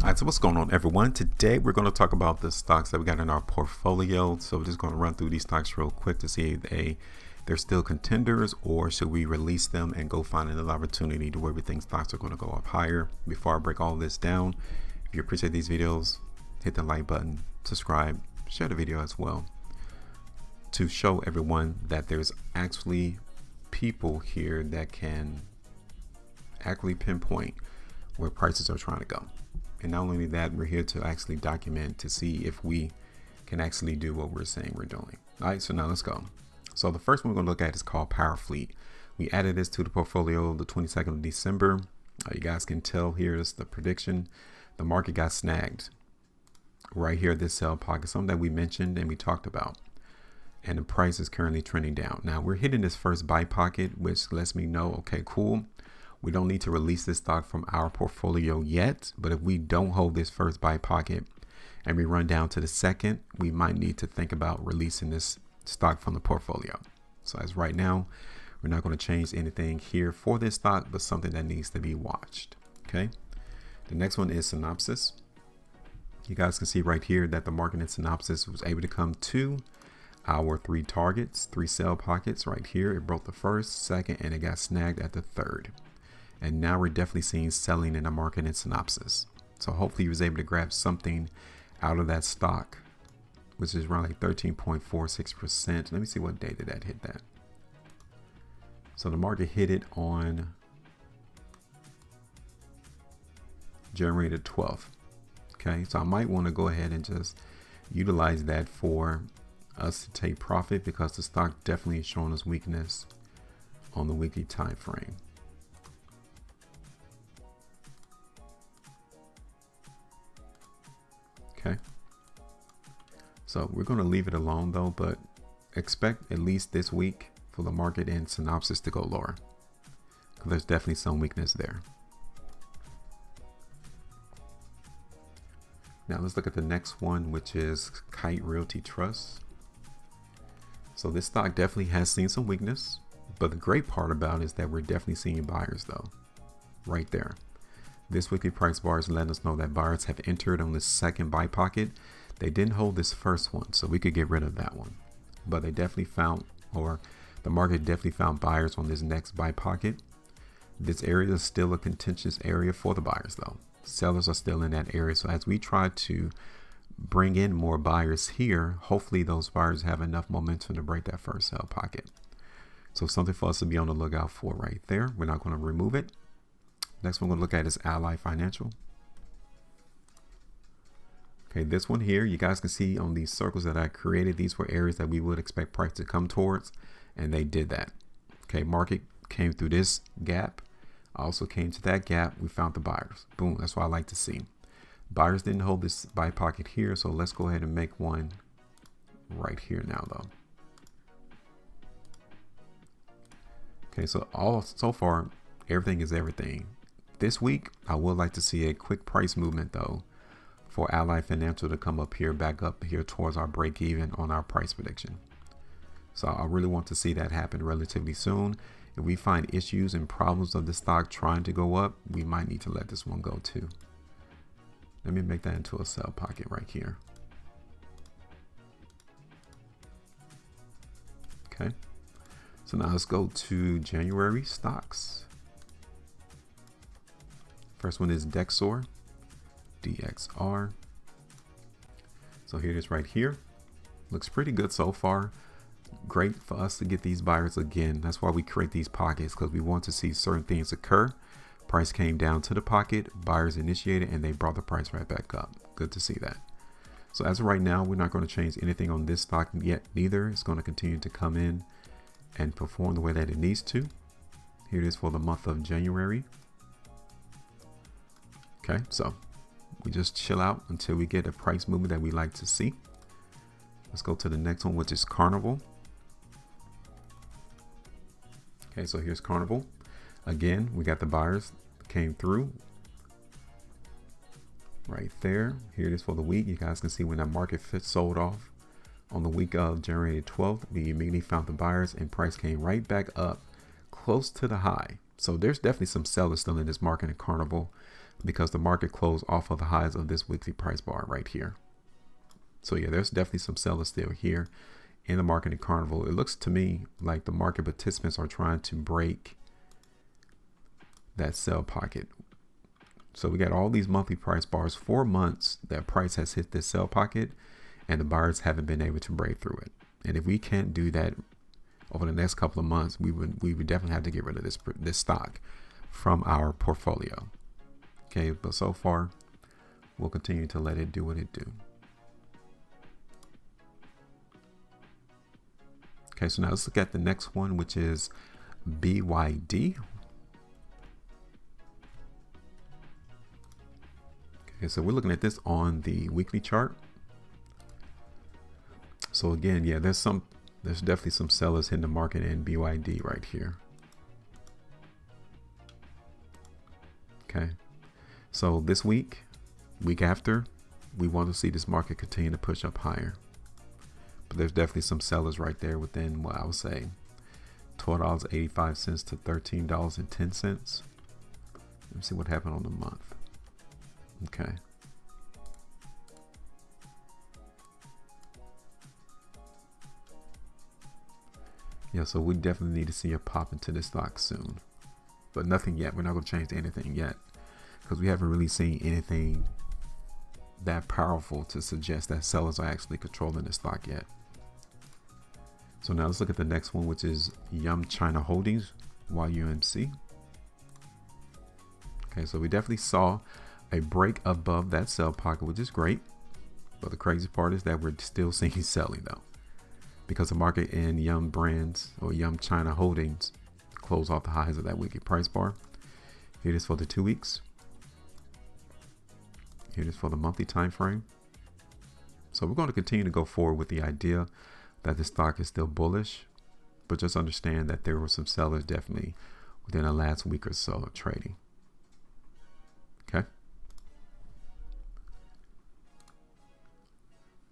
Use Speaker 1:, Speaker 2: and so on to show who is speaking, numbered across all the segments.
Speaker 1: Alright, so what's going on, everyone? Today we're going to talk about the stocks that we got in our portfolio. So we're just going to run through these stocks real quick to see if they're still contenders, or should we release them and go find another opportunity to where we think stocks are going to go up higher. Before I break all this down, if you appreciate these videos, hit the like button, subscribe, share the video as well, to show everyone that there's actually people here that can accurately pinpoint where prices are trying to go. And not only that, we're here to actually document to see if we can actually do what we're saying we're doing. All right, so now let's go. So the first one we're going to look at is called Powerfleet. We added this to the portfolio the 22nd of December. You guys can tell here is the prediction. The market got snagged right here, this sell pocket, something that we mentioned and we talked about. And the price is currently trending down. Now we're hitting this first buy pocket, which lets me know, okay, cool. We don't need to release this stock from our portfolio yet, but if we don't hold this first buy pocket and we run down to the second, we might need to think about releasing this stock from the portfolio. So as right now, we're not going to change anything here for this stock, but something that needs to be watched. Okay. The next one is Synopsys. You guys can see right here that the market in Synopsys was able to come to our three sell pockets right here. It broke the first, second, and it got snagged at the third. And now we're definitely seeing selling in the market in Synopsys. So hopefully you was able to grab something out of that stock, which is around like 13.46%. Let me see what day did that hit that. So the market hit it on January the 12th. Okay, so I might want to go ahead and just utilize that for us to take profit, because the stock definitely is showing us weakness on the weekly time frame. Okay, so we're going to leave it alone though, but expect at least this week for the market in Synopsys to go lower, because there's definitely some weakness there. Now let's look at the next one, which is Kite Realty Trust. So this stock definitely has seen some weakness, but the great part about it is that we're definitely seeing buyers though, right there. This weekly price bar is letting us know that buyers have entered on this second buy pocket. They didn't hold this first one, so we could get rid of that one. But they definitely found, or the market definitely found buyers on this next buy pocket. This area is still a contentious area for the buyers though. Sellers are still in that area. So as we try to bring in more buyers here, hopefully those buyers have enough momentum to break that first sell pocket. So something for us to be on the lookout for right there. We're not going to remove it. Next one we're going to look at is Ally Financial. Okay, this one here, you guys can see on these circles that I created, these were areas that we would expect price to come towards, and they did that. Okay, market came through this gap, also came to that gap, we found the buyers. Boom, that's what I like to see. Buyers didn't hold this buy pocket here, so let's go ahead and make one right here now though. Okay, so far, everything is everything. This week, I would like to see a quick price movement though for Ally Financial to come up here, back up here towards our break even on our price prediction. So I really want to see that happen relatively soon. If we find issues and problems of the stock trying to go up, we might need to let this one go too. Let me make that into a sell pocket right here. Okay. So now let's go to January stocks. First one is Dexor, DXR. So here it is right here. Looks pretty good so far. Great for us to get these buyers again. That's why we create these pockets, because we want to see certain things occur. Price came down to the pocket, buyers initiated, and they brought the price right back up. Good to see that. So as of right now, we're not going to change anything on this stock yet neither. It's going to continue to come in and perform the way that it needs to. Here it is for the month of January. Okay, so we just chill out until we get a price movement that we like to see. Let's go to the next one, which is Carnival. Okay, so here's Carnival. Again, we got the buyers came through right there. Here it is for the week. You guys can see when that market sold off on the week of January 12th, we immediately found the buyers and price came right back up close to the high. So there's definitely some sellers still in this market in Carnival. because the market closed off of the highs of this weekly price bar right here. So yeah, there's definitely some sellers still here in the market in Carnival. It looks to me like the market participants are trying to break that sell pocket. So we got all these monthly price bars, 4 months that price has hit this sell pocket and the buyers haven't been able to break through it. And if we can't do that over the next couple of months, we would definitely have to get rid of this stock from our portfolio. Okay, but so far we'll continue to let it do what it do. Okay, so now let's look at the next one, which is BYD. Okay, so we're looking at this on the weekly chart. So again, yeah, there's definitely some sellers in the market in BYD right here. Okay, so this week after, we want to see this market continue to push up higher. But there's definitely some sellers right there within what I would say $12.85 to $13.10. Let me see what happened on the month. Okay. Yeah, so we definitely need to see a pop into this stock soon. But nothing yet. We're not going to change anything yet because we haven't really seen anything that powerful to suggest that sellers are actually controlling the stock yet. So now let's look at the next one, which is Yum China Holdings, YUMC. Okay, so we definitely saw a break above that sell pocket, which is great. But the crazy part is that we're still seeing selling though, because the market in Yum Brands or Yum China Holdings closed off the highs of that weekly price bar. Here it is for the 2 weeks. Here it is for the monthly time frame. So we're going to continue to go forward with the idea that the stock is still bullish, but just understand that there were some sellers definitely within the last week or so of trading. Okay.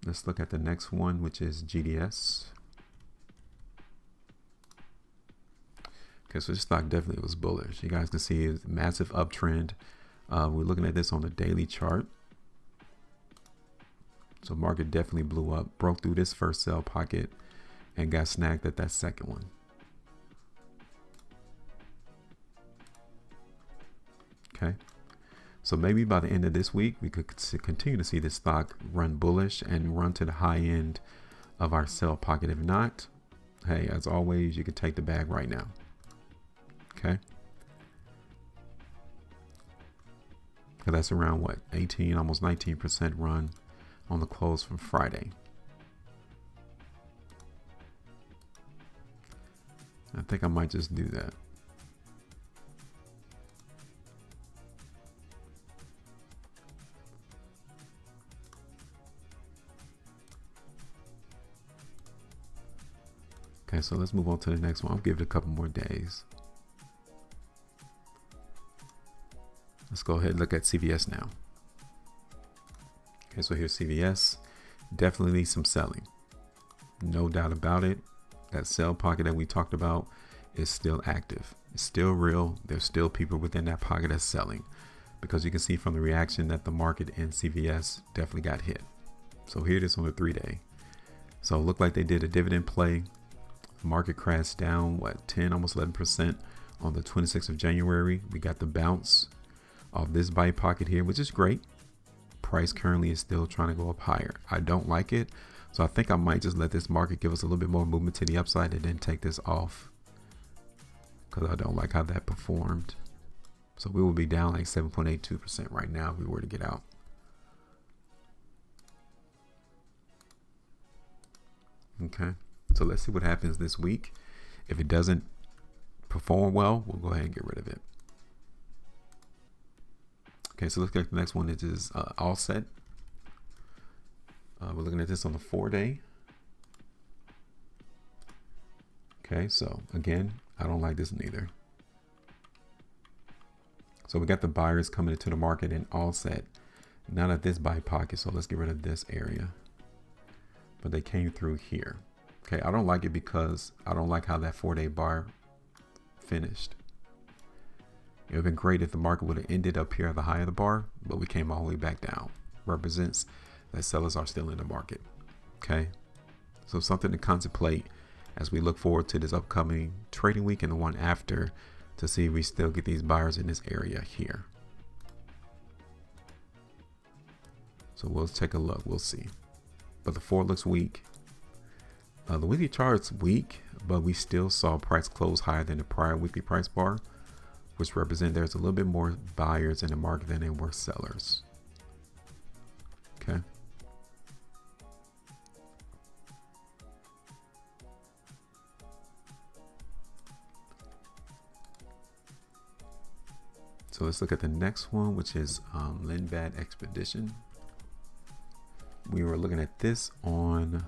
Speaker 1: Let's look at the next one, which is GDS. Okay, so this stock definitely was bullish. You guys can see a massive uptrend. We're looking at this on the daily chart. So market definitely blew up, broke through this first sell pocket and got snagged at that second one. Okay. So maybe by the end of this week, we could continue to see this stock run bullish and run to the high end of our sell pocket. If not, hey, as always, you can take the bag right now. Okay. So that's around what, 18, almost 19% run on the close from Friday. I think I might just do that. Okay, so let's move on to the next one. I'll give it a couple more days. Let's go ahead and look at CVS now. Okay, so here's CVS. Definitely some selling. No doubt about it. That sell pocket that we talked about is still active. It's still real. There's still people within that pocket that's selling, because you can see from the reaction that the market in CVS definitely got hit. So here it is on the 3-day. So it looked like they did a dividend play. Market crashed down, what, 10, almost 11% on the 26th of January. We got the bounce of this buy pocket here, which is great. Price currently is still trying to go up higher. I don't like it. So I think I might just let this market give us a little bit more movement to the upside and then take this off, because I don't like how that performed. So we will be down like 7.82% right now if we were to get out. Okay, so let's see what happens this week. If it doesn't perform well, we'll go ahead and get rid of it. Okay, so let's get the next one. It is Offset. We're looking at this on the 4-day. Okay, so again, I don't like this neither. So we got the buyers coming into the market in Offset, not at this buy pocket. So let's get rid of this area. But they came through here. Okay, I don't like it because I don't like how that 4-day bar finished. It would have been great if the market would have ended up here at the high of the bar, but we came all the way back down. Represents that sellers are still in the market. Okay, so something to contemplate as we look forward to this upcoming trading week and the one after, to see if we still get these buyers in this area here. So we'll take a look, we'll see. But the 4 looks weak. The weekly chart's weak, but we still saw price close higher than the prior weekly price bar, which represent there's a little bit more buyers in the market than there were sellers. Okay. So let's look at the next one, which is Linbad Expedition. We were looking at this on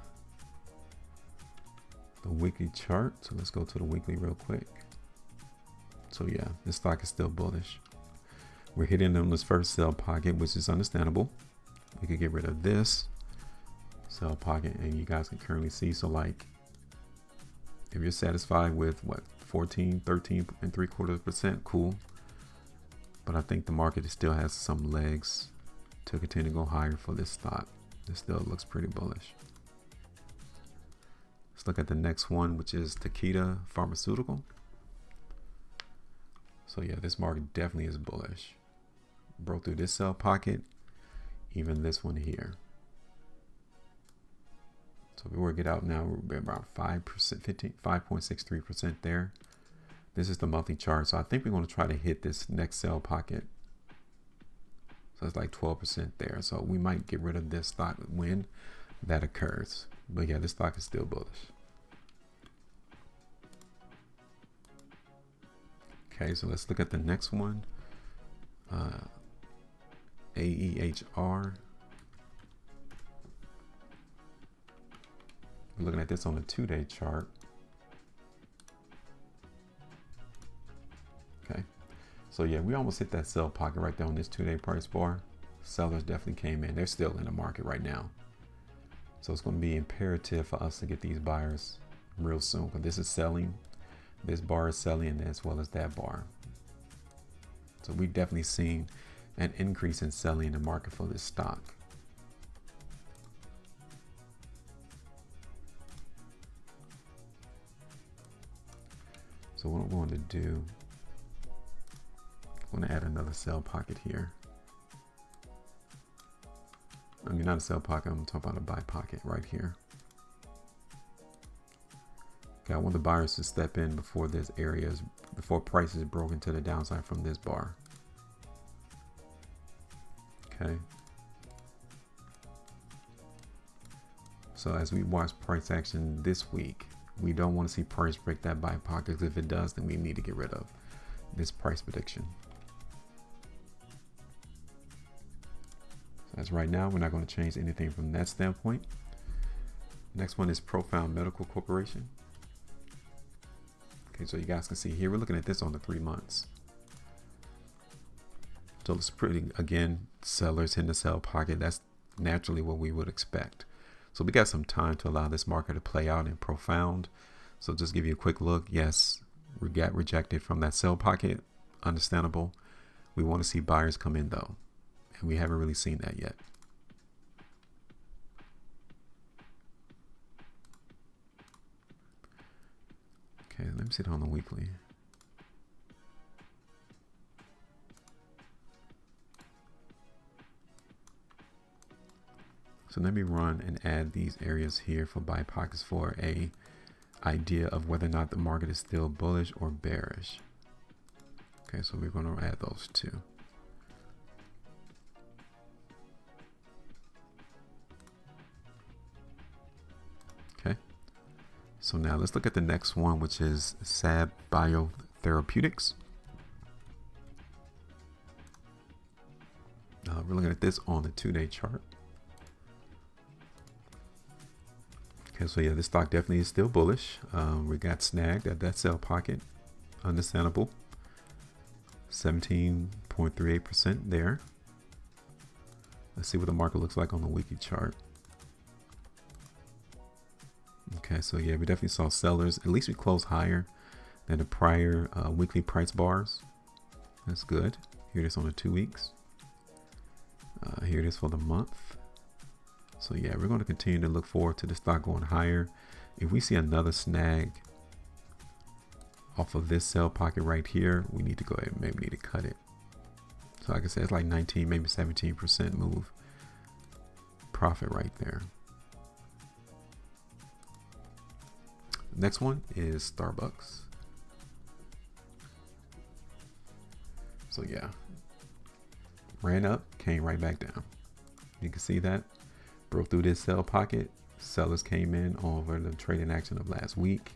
Speaker 1: the weekly chart. So let's go to the weekly real quick. So yeah, this stock is still bullish. We're hitting on this first sell pocket, which is understandable. We could get rid of this sell pocket, and you guys can currently see. So like, if you're satisfied with what, 14, 13.75%, cool. But I think the market still has some legs to continue to go higher for this stock. This still looks pretty bullish. Let's look at the next one, which is Takeda Pharmaceutical. So yeah, this market definitely is bullish. Broke through this sell pocket, even this one here. So if we were to get out now, we're about 5%, 5.63% there. This is the monthly chart. So I think we're going to try to hit this next sell pocket. So it's like 12% there. So we might get rid of this stock when that occurs. But yeah, this stock is still bullish. Okay, so let's look at the next one. AEHR. We're looking at this on the 2-day chart. Okay, so yeah, we almost hit that sell pocket right there on this 2-day price bar. Sellers definitely came in. They're still in the market right now. So it's going to be imperative for us to get these buyers real soon, because this is selling. This bar is selling as well as that bar. So we've definitely seen an increase in selling in the market for this stock. So what I'm going to do, I'm going to add another sell pocket here. I mean, not a sell pocket, I'm talking about a buy pocket right here. Okay, I want the buyers to step in before this area is, before price is broken to the downside from this bar. Okay. So as we watch price action this week, we don't want to see price break that buy pocket. If it does, then we need to get rid of this price prediction. So as right now, we're not going to change anything from that standpoint. Next one is Profound Medical Corporation. Okay, so you guys can see here, we're looking at this on the 3 months. So it's pretty, again, sellers hitting the sell pocket. That's naturally what we would expect. So we got some time to allow this market to play out in Profound. So just give you a quick look. Yes, we got rejected from that sell pocket. Understandable. We want to see buyers come in though, and we haven't really seen that yet. Okay, let me see it on the weekly. So let me run and add these areas here for buy pockets for a idea of whether or not the market is still bullish or bearish. Okay, so we're going to add those two. Okay, so now let's look at the next one, which is SAB Biotherapeutics. We're looking at this on the 2-day chart. Okay, so yeah, this stock definitely is still bullish. We got snagged at that sell pocket. Understandable. 17.38% there. Let's see what the market looks like on the weekly chart. Okay, so yeah, we definitely saw sellers. At least we closed higher than the prior weekly price bars. That's good. Here it is on the 2 weeks. Here it is for the month. So yeah, we're going to continue to look forward to the stock going higher. If we see another snag off of this sell pocket right here, we need to go ahead and maybe need to cut it. So like I said, it's like 19, maybe 17% move profit right there. Next one is Starbucks. So yeah, ran up, came right back down. You can see that. Broke through this sell pocket. Sellers came in over the trading action of last week.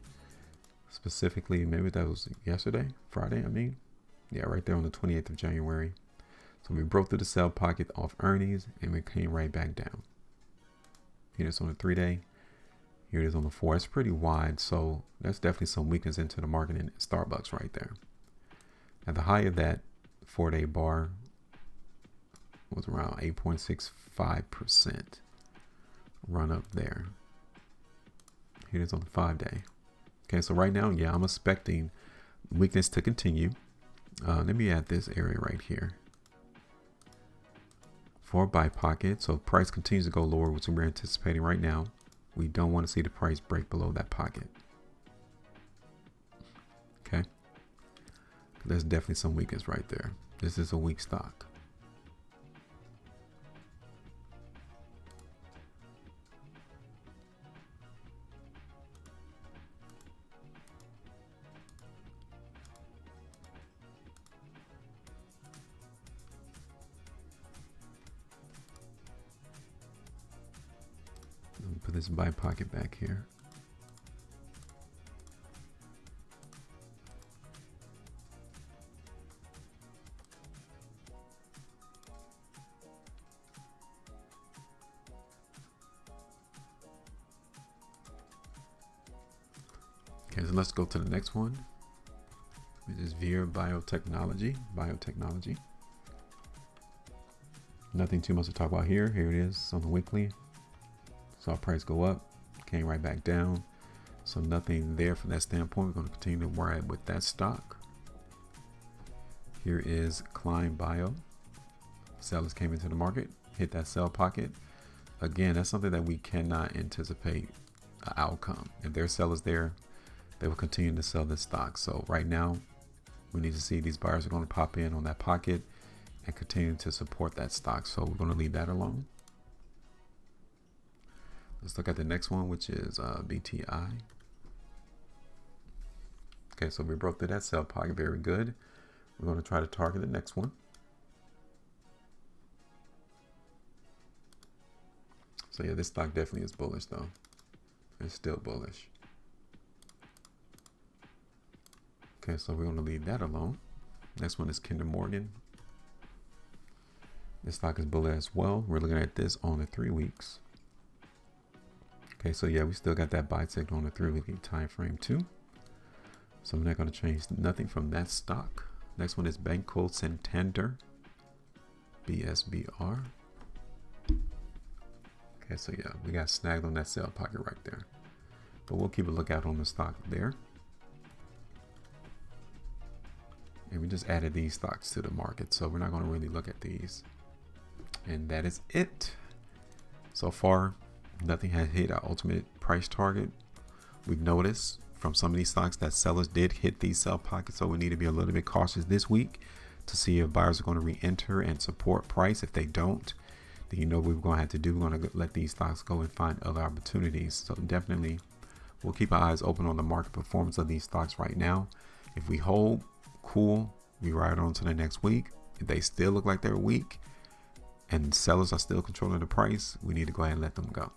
Speaker 1: Specifically, maybe that was yesterday, Friday, I mean. Yeah, right there on the 28th of January. So we broke through the sell pocket off earnings and we came right back down. Here it is on the 3-day. Here it is on the 4. It's pretty wide, so that's definitely some weakness into the market in Starbucks right there. At the high of that 4-day bar was around 8.65% run up there. Here it is on the 5-day. Okay, so right now, yeah, I'm expecting weakness to continue. Let me add this area right here for a buy pocket. So price continues to go lower, which we're anticipating right now. We don't want to see the price break below that pocket. Okay, there's definitely some weakness right there. This is a weak stock. Put this buy pocket back here. Okay, so let's go to the next one, which is Veer Biotechnology. Nothing too much to talk about here. Here it is on the weekly. Saw price go up, came right back down. So nothing there from that standpoint. We're going to continue to ride with that stock. Here is Climb Bio. Sellers came into the market, hit that sell pocket. Again, that's something that we cannot anticipate an outcome. If there's sellers there, they will continue to sell this stock. So right now, we need to see these buyers are going to pop in on that pocket and continue to support that stock. So we're going to leave that alone. Let's look at the next one, which is BTI. Okay, so we broke through that sell pocket, very good. We're going to try to target the next one. So yeah, this stock definitely is bullish though. It's still bullish. Okay, so we're going to leave that alone. Next one is Kinder Morgan. This stock is bullish as well. We're looking at this on the 3 weeks. Okay, so yeah, we still got that buy signal on the 3-weekly time frame too. So I'm not going to change nothing from that stock. Next one is Banco Santander, BSBR. Okay, so yeah, we got snagged on that sell pocket right there. But we'll keep a lookout on the stock there. And we just added these stocks to the market, so we're not going to really look at these. And that is it. So far, nothing has hit our ultimate price target. We've noticed from some of these stocks that sellers did hit these sell pockets, so we need to be a little bit cautious this week to see if buyers are going to re-enter and support price. If they don't, then you know what we're going to have to do. We're going to let these stocks go and find other opportunities. So definitely, we'll keep our eyes open on the market performance of these stocks right now. If we hold, cool, we ride on to the next week. If they still look like they're weak and sellers are still controlling the price, we need to go ahead and let them go.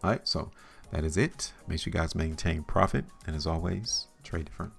Speaker 1: All right, so that is it. Make sure you guys maintain profit, and as always, trade different.